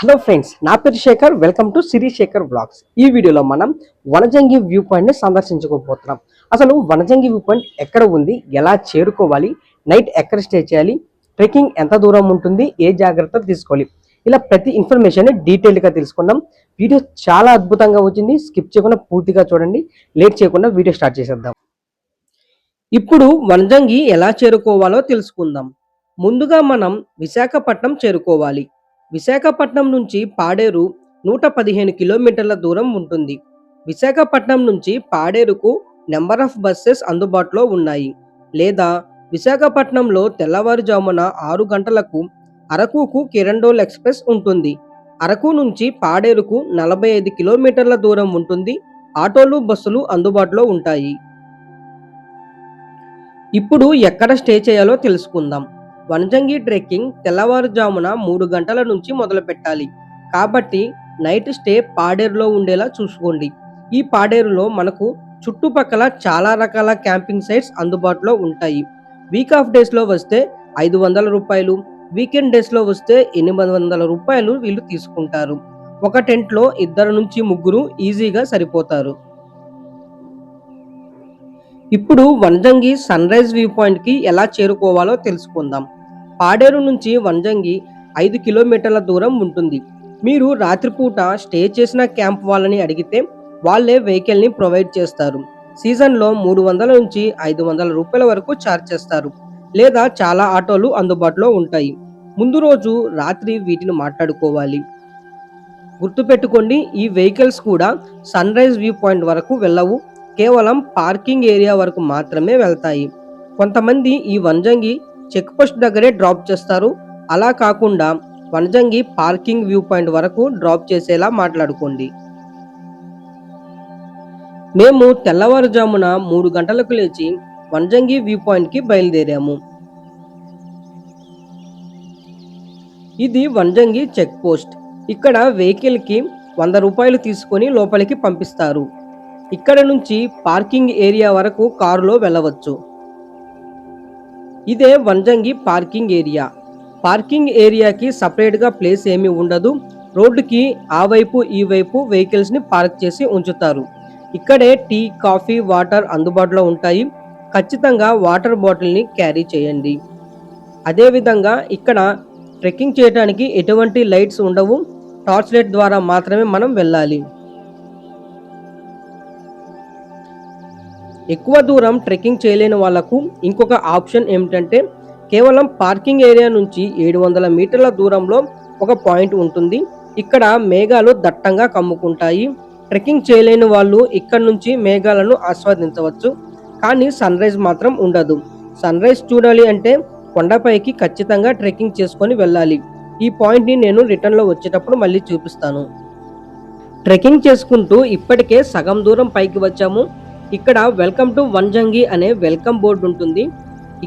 Hello friends, నా పేరు Shekhar. Welcome to Siri Shekhar blogs. ఈ వీడియోలో మనం వనజంగి వ్యూ పాయింట్ ని సందర్శించుకోబోతున్నాం. అసలు వనజంగి వ్యూ పాయింట్ ఎక్కడ ఉంది, ఎలా చేరుకోవాలి, నైట్ ఎక్కడ స్టే చేయాలి, ట్రెక్కింగ్ ఎంత దూరం ఉంటుంది, ఏ జాగ్రత్తలు తీసుకోవాలి, ఇలా ప్రతి ఇన్ఫర్మేషన్ డీటెయిల్ గా తెలుసుకుందాం. వీడియో చాలా అద్భుతంగా వచ్చింది. స్కిప్ చేయకుండా పూర్తిగా చూడండి. లేట్ చేయకుండా వీడియో స్టార్ట్ చేసేద్దాం. ఇప్పుడు వనజంగి ఎలా చేరుకోవాలో తెలుసుకుందాం. ముందుగా మనం విశాఖపట్నం చేరుకోవాలి. విశాఖపట్నం నుంచి పాడేరు 115 కిలోమీటర్ల దూరం ఉంటుంది. విశాఖపట్నం నుంచి పాడేరుకు నెంబర్ ఆఫ్ బస్సెస్ అందుబాటులో ఉన్నాయి. లేదా విశాఖపట్నంలో తెల్లవారుజామున 6 గంటలకు అరకుకు కిరండోల్ ఎక్స్ప్రెస్ ఉంటుంది. అరకు నుంచి పాడేరుకు 45 కిలోమీటర్ల దూరం ఉంటుంది. ఆటోలు, బస్సులు అందుబాటులో ఉంటాయి. ఇప్పుడు ఎక్కడ స్టే చేయాలో తెలుసుకుందాం. వనజంగి ట్రెక్కింగ్ తెల్లవారుజామున 3 గంటల నుంచి మొదలు పెట్టాలి. కాబట్టి నైట్ స్టే పాడేరులో ఉండేలా చూసుకోండి. ఈ పాడేరులో మనకు చుట్టుపక్కల చాలా రకాల క్యాంపింగ్ సైట్స్ అందుబాటులో ఉంటాయి. వీక్ ఆఫ్ డేస్లో వస్తే 500 రూపాయలు, వీకెండ్ డేస్లో వస్తే 800 రూపాయలు వీళ్ళు తీసుకుంటారు. ఒక టెంట్లో 2 నుంచి 3 ఈజీగా సరిపోతారు. ఇప్పుడు Vanajangi sunrise viewpoint కి ఎలా చేరుకోవాలో తెలుసుకుందాం. పాడేరు నుంచి వనజంగి 5 కిలోమీటర్ల దూరం ఉంటుంది. మీరు రాత్రిపూట స్టే చేసిన క్యాంప్ వాళ్ళని అడిగితే వాళ్ళే వెహికల్ ని ప్రొవైడ్ చేస్తారు. సీజన్లో 300 నుంచి 500 రూపాయల వరకు ఛార్జ్ చేస్తారు. లేదా చాలా ఆటోలు అందుబాటులో ఉంటాయి. ముందు రోజు రాత్రి వీటిని మాట్లాడుకోవాలి. గుర్తుపెట్టుకోండి, ఈ వెహికల్స్ కూడా సన్ రైజ్ వ్యూ పాయింట్ వరకు వెళ్ళవు. కేవలం పార్కింగ్ ఏరియా వరకు మాత్రమే వెళ్తాయి. కొంతమంది ఈ వనజంగి చెక్ పోస్ట్ దగ్గరే డ్రాప్ చేస్తారు. అలా కాకుండా వనజంగి పార్కింగ్ వ్యూ పాయింట్ వరకు డ్రాప్ చేసేలా మాట్లాడుకోండి. మేము తెల్లవారుజామున 3 గంటలకు లేచి వనజంగి వ్యూ పాయింట్ కి బయలుదేరాము. ఇది వనజంగి చెక్ పోస్ట్. ఇక్కడ వెహికల్ కి 100 రూపాయలు తీసుకొని లోపలికి పంపిస్తారు. ఇక్కడ నుంచి పార్కింగ్ ఏరియా వరకు కారులో వెళ్ళవచ్చు. ఇదే వనజంగి పార్కింగ్ ఏరియా. పార్కింగ్ ఏరియాకి సపరేట్గా ప్లేస్ ఏమీ ఉండదు. రోడ్డుకి ఆ వైపు ఈ వైపు వెహికల్స్ ని పార్క్ చేసి ఉంచుతారు. ఇక్కడే టీ, కాఫీ, వాటర్ అందుబాటులో ఉంటాయి. ఖచ్చితంగా వాటర్ బాటిల్ని క్యారీ చేయండి. అదేవిధంగా ఇక్కడ ట్రెక్కింగ్ చేయడానికి ఎటువంటి లైట్స్ ఉండవు. టార్చ్ లైట్ ద్వారా మాత్రమే మనం వెళ్ళాలి. ఎక్కువ దూరం ట్రెక్కింగ్ చేయలేని వాళ్లకు ఇంకొక ఆప్షన్ ఏమిటంటే, కేవలం పార్కింగ్ ఏరియా నుంచి 700 మీటర్ల దూరంలో ఒక పాయింట్ ఉంటుంది. ఇక్కడ మేఘాలు దట్టంగా కమ్ముకుంటాయి. ట్రెక్కింగ్ చేయలేని వాళ్ళు ఇక్కడ నుంచి మేఘాలను ఆస్వాదించవచ్చు. కానీ సన్ రైజ్ మాత్రం ఉండదు. సన్ రైజ్ చూడాలి అంటే కొండపైకి ఖచ్చితంగా ట్రెక్కింగ్ చేసుకొని వెళ్ళాలి. ఈ పాయింట్ని నేను రిటర్న్లో వచ్చేటప్పుడు మళ్ళీ చూపిస్తాను. ట్రెక్కింగ్ చేసుకుంటూ ఇప్పటికే సగం దూరం పైకి వచ్చాము. ఇక్కడ వెల్కమ్ టు వనజంగి అనే వెల్కమ్ బోర్డు ఉంటుంది.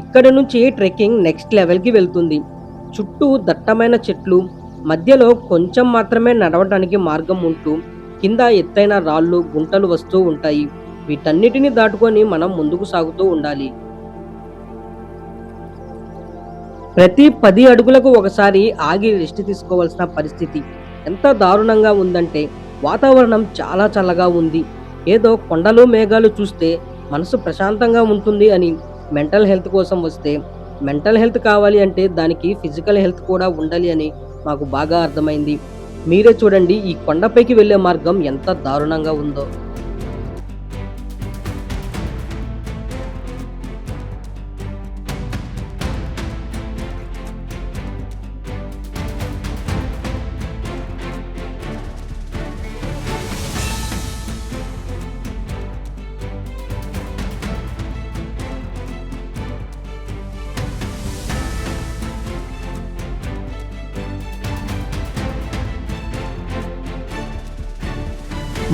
ఇక్కడ నుంచి ట్రెక్కింగ్ నెక్స్ట్ లెవెల్కి వెళ్తుంది. చుట్టూ దట్టమైన చెట్లు, మధ్యలో కొంచెం మాత్రమే నడవడానికి మార్గం ఉంటూ కింద ఎత్తైన రాళ్ళు, గుంటలు వస్తూ ఉంటాయి. వీటన్నిటిని దాటుకొని మనం ముందుకు సాగుతూ ఉండాలి. ప్రతి 10 అడుగులకు ఒకసారి ఆగి రెస్ట్ తీసుకోవాల్సిన పరిస్థితి. ఎంత దారుణంగా ఉందంటే వాతావరణం చాలా చల్లగా ఉంది. ఏదో కొండలు, మేఘాలు చూస్తే మనసు ప్రశాంతంగా ఉంటుంది అని మెంటల్ హెల్త్ కోసం వస్తే, మెంటల్ హెల్త్ కావాలి అంటే దానికి ఫిజికల్ హెల్త్ కూడా ఉండాలి అని మాకు బాగా అర్థమైంది. మీరే చూడండి ఈ కొండపైకి వెళ్ళే మార్గం ఎంత దారుణంగా ఉందో.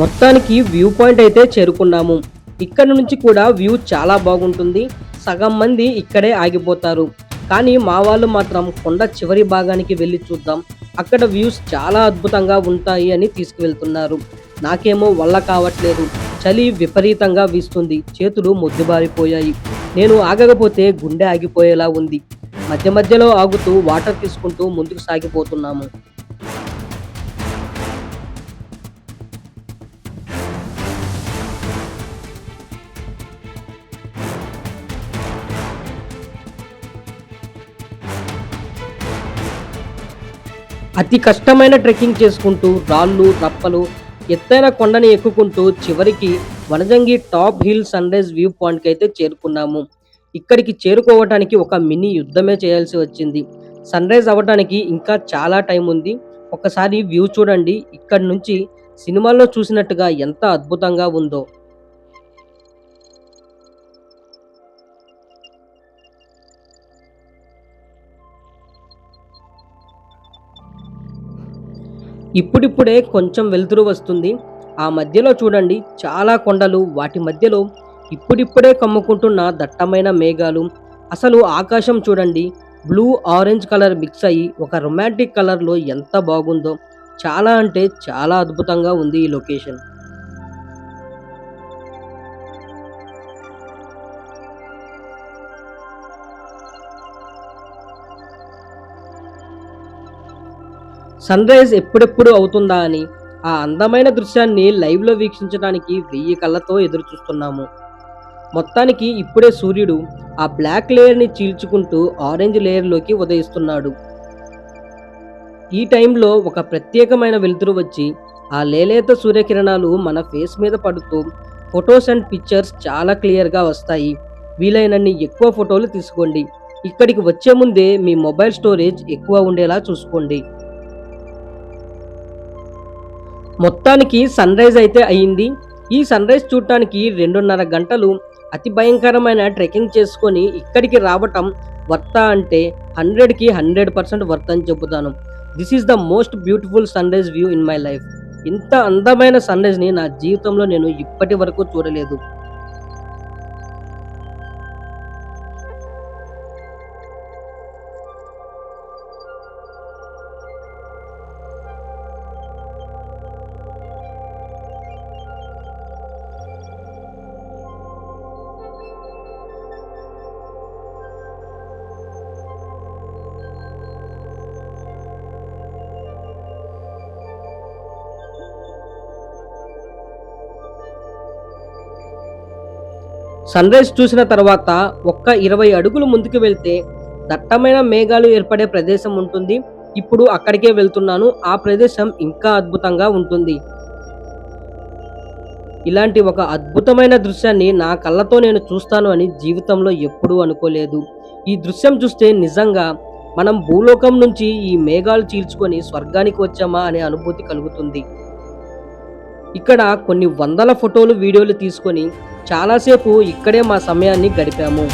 మొత్తానికి వ్యూ పాయింట్ అయితే చేరుకున్నాము. ఇక్కడ నుంచి కూడా వ్యూ చాలా బాగుంటుంది. సగం మంది ఇక్కడే ఆగిపోతారు. కానీ మా వాళ్ళు మాత్రం కొండ చివరి భాగానికి వెళ్ళి చూద్దాం, అక్కడ వ్యూస్ చాలా అద్భుతంగా ఉంటాయి అని తీసుకువెళ్తున్నారు. నాకేమో వల్ల కావట్లేదు. చలి విపరీతంగా వీస్తుంది. చేతులు మొద్దుబారిపోయాయి. నేను ఆగకపోతే గుండె ఆగిపోయేలా ఉంది. మధ్య మధ్యలో ఆగుతూ వాటర్ తీసుకుంటూ ముందుకు సాగిపోతున్నాము. అతి కష్టమైన ట్రెక్కింగ్ చేసుకుంటూ రాళ్ళు రప్పలు ఎత్తైన కొండని ఎక్కుకుంటూ చివరికి Vanajangi top hill sunrise view పాయింట్కి అయితే చేరుకున్నాము. ఇక్కడికి చేరుకోవటానికి ఒక మినీ యుద్ధమే చేయాల్సి వచ్చింది. సన్ రైజ్ అవ్వటానికి ఇంకా చాలా టైం ఉంది. ఒకసారి వ్యూ చూడండి. ఇక్కడి నుంచి సినిమాల్లో చూసినట్టుగా ఎంత అద్భుతంగా ఉందో. ఇప్పుడిప్పుడే కొంచెం వెలుతురు వస్తుంది. ఆ మధ్యలో చూడండి చాలా కొండలు, వాటి మధ్యలో ఇప్పుడిప్పుడే కమ్ముకుంటున్న దట్టమైన మేఘాలు. అసలు ఆకాశం చూడండి, బ్లూ ఆరెంజ్ కలర్ మిక్స్ అయ్యి ఒక రొమాంటిక్ కలర్లో ఎంత బాగుందో. చాలా అంటే చాలా అద్భుతంగా ఉంది ఈ లొకేషన్. సన్ రైజ్ ఎప్పుడెప్పుడు అవుతుందా అని ఆ అందమైన దృశ్యాన్ని లైవ్లో వీక్షించడానికి 1000 కళ్ళతో ఎదురు చూస్తున్నాము. మొత్తానికి ఇప్పుడే సూర్యుడు ఆ బ్లాక్ లేయర్ని చీల్చుకుంటూ ఆరెంజ్ లేయర్లోకి ఉదయిస్తున్నాడు. ఈ టైంలో ఒక ప్రత్యేకమైన వెలుతురు వచ్చి ఆ లేలేత సూర్యకిరణాలు మన ఫేస్ మీద పడుతూ ఫొటోస్ అండ్ పిక్చర్స్ చాలా క్లియర్గా వస్తాయి. వీలైనన్ని ఎక్కువ ఫోటోలు తీసుకోండి. ఇక్కడికి వచ్చే ముందే మీ మొబైల్ స్టోరేజ్ ఎక్కువ ఉండేలా చూసుకోండి. మొత్తానికి సన్ రైజ్ అయితే అయ్యింది. ఈ సన్ రైజ్ చూడటానికి 2:30 గంటలు అతి భయంకరమైన ట్రెక్కింగ్ చేసుకొని ఇక్కడికి రావటం వర్తా అంటే 100కి 100% వర్త్ అని చెబుతాను. This is the most beautiful sunrise view in my life. ఇంత అందమైన సన్ రైజ్ని నా జీవితంలో నేను ఇప్పటి వరకు చూడలేదు. సన్ రైజ్ చూసిన తర్వాత ఒక్క 20 అడుగులు ముందుకు వెళ్తే దట్టమైన మేఘాలు ఏర్పడే ప్రదేశం ఉంటుంది. ఇప్పుడు అక్కడికే వెళ్తున్నాను. ఆ ప్రదేశం ఇంకా అద్భుతంగా ఉంటుంది. ఇలాంటి ఒక అద్భుతమైన దృశ్యాన్ని నా కళ్ళతో నేను చూస్తాను అని జీవితంలో ఎప్పుడూ అనుకోలేదు. ఈ దృశ్యం చూస్తే నిజంగా మనం భూలోకం నుంచి ఈ మేఘాలు చీల్చుకొని స్వర్గానికి వచ్చామా అనే అనుభూతి కలుగుతుంది. ఇక్కడ కొన్ని వందల ఫోటోలు వీడియోలు తీసుకొని చాలాసేపు ఇక్కడే మా సమయాన్ని గడిపాము.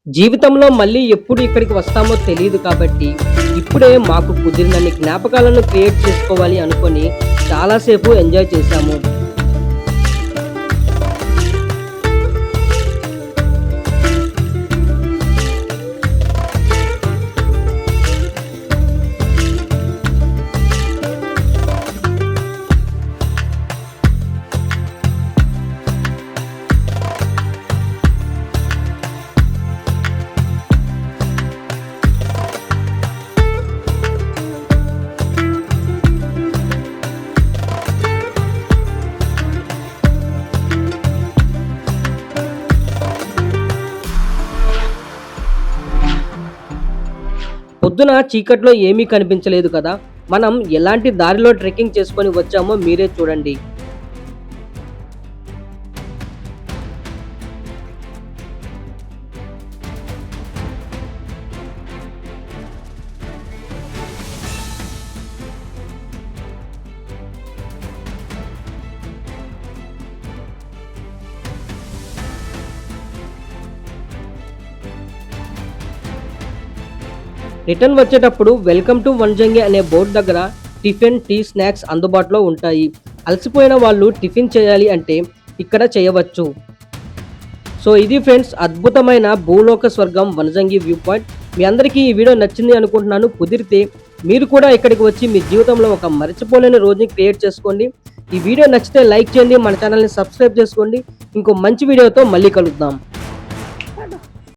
జీవితంలో మళ్ళీ ఎప్పుడు ఇక్కడికి వస్తామో తెలియదు కాబట్టి ఇప్పుడే మాకు కుదిరినన్ని జ్ఞాపకాలను క్రియేట్ చేసుకోవాలి అనుకొని చాలాసేపు ఎంజాయ్ చేశాము. పొద్దున చీకట్లో ఏమీ కనిపించలేదు కదా. మనం ఎలాంటి దారిలో ట్రెక్కింగ్ చేసుకొని వచ్చామో మీరే చూడండి. రిటర్న్ వచ్చేటప్పుడు వెల్కమ్ టు వనజంగి అనే బోర్డు దగ్గర టిఫిన్, టీ, స్నాక్స్ అందుబాటులో ఉంటాయి. అలసిపోయిన వాళ్ళు టిఫిన్ చేయాలి అంటే ఇక్కడ చేయవచ్చు. సో ఇది ఫ్రెండ్స్, అద్భుతమైన భూలోక స్వర్గం వనజంగి వ్యూ పాయింట్. మీ అందరికీ ఈ వీడియో నచ్చింది అనుకుంటున్నాను. కుదిరితే మీరు కూడా ఇక్కడికి వచ్చి మీ జీవితంలో ఒక మర్చిపోలేని రోజుని క్రియేట్ చేసుకోండి. ఈ వీడియో నచ్చితే లైక్ చేయండి, మన ఛానల్ని సబ్స్క్రైబ్ చేసుకోండి. ఇంకో మంచి వీడియోతో మళ్ళీ కలుద్దాం.